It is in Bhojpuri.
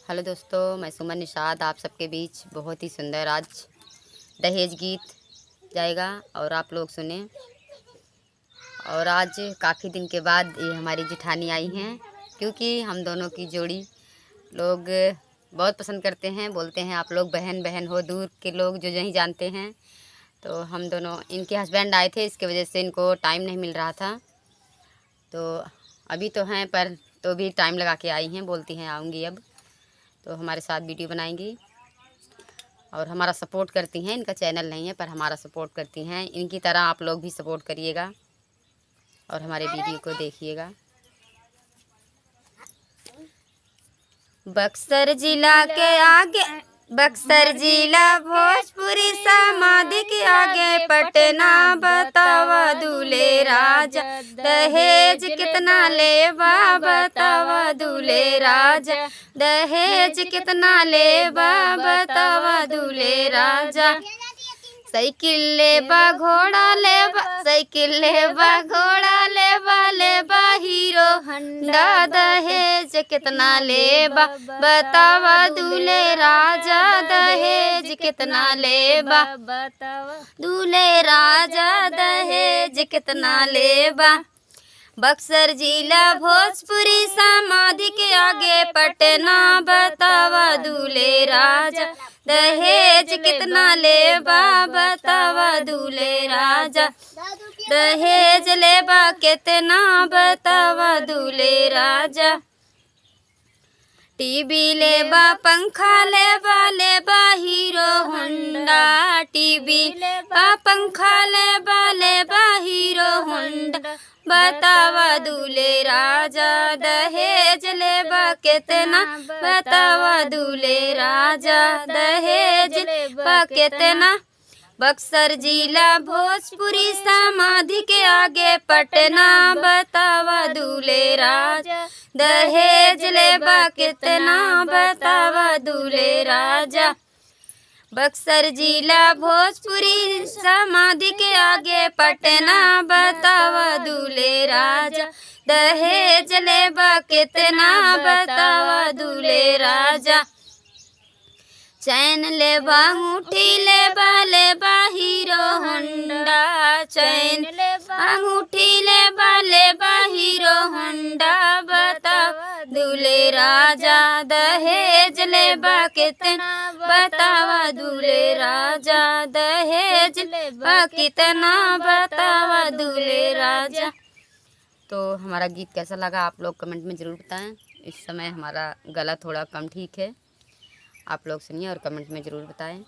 हेलो दोस्तों, मैं सुमन निषाद आप सबके बीच बहुत ही सुंदर आज दहेज गीत जाएगा और आप लोग सुने। और आज काफ़ी दिन के बाद ये हमारी जिठानी आई हैं, क्योंकि हम दोनों की जोड़ी लोग बहुत पसंद करते हैं। बोलते हैं आप लोग बहन बहन हो, दूर के लोग जो नहीं जानते हैं। तो हम दोनों, इनके हस्बैंड आए थे, इसके वजह से इनको टाइम नहीं मिल रहा था। तो अभी तो हैं, पर तो भी टाइम लगा के आई हैं, बोलती हैं आऊँगी अब। तो हमारे साथ वीडियो बनाएंगी और हमारा सपोर्ट करती हैं। इनका चैनल नहीं है पर हमारा सपोर्ट करती हैं। इनकी तरह आप लोग भी सपोर्ट करिएगा और हमारे वीडियो को देखिएगा। बक्सर जिला के आगे, बक्सर जिला भोजपुरी समाधि के आगे, पटना बतावा दूल्हे राजा, दहेज कितना लेबा बतावा दूल्हे राजा, दहेज कितना लेबा बतावा दूल्हे राजा। साइकिल लेबा घोड़ा लेबा, साइकिल लेबा घोड़ा लेबा, लेबा हीरो हंडा, दहेज कितना लेबा बतावा दूल्हे राजा, दहेज कितना लेबा बतावा दूल्हे राजा, दहेज कितना लेबा। बक्सर जिला भोजपुरी समाधि के आगे, पटना बतावा दूल्हे राजा, दहेज कितना लेबा बतावा दूल्हे राजा, दहेज लेबा कितना बतावा दूल्हे राजा। टीवी लेबा, पंखा लेबा, लेबा हीरो होंडा, टीवी लेबा, पंखा लेबा, लेबा हीरो होंडा, बतावा दूल्हे राजा, दहेज लेबा कितना बतावा दूल्हे राजा, दहेज लेबा कितना। बक्सर जिला भोजपुरी समाधि के आगे, पटना बतावा दूल्हे राजा, दहेज लेबा कितना बतावा दूल्हे राजा। बक्सर जिला भोजपुरी समाधि के आगे, पटना बतावा दूल्हे राजा, दहेज लेबा कितना बतावा दूल्हे राजा। चैन लेबा अंगूठी लेबा, लेबा हीरो होंडा, चैन लेबा अंगूठी लेबा, लेबा हीरो होंडा, बतावा दूल्हे राजा, दहेज लेबा कितना बतावा दूल्हे राजा, दहेज लेबा कितना बतावा दूल्हे राजा। तो हमारा गीत कैसा लगा आप लोग कमेंट में ज़रूर बताएं। इस समय हमारा गला थोड़ा कम ठीक है, आप लोग सुनिए और कमेंट में ज़रूर बताएं।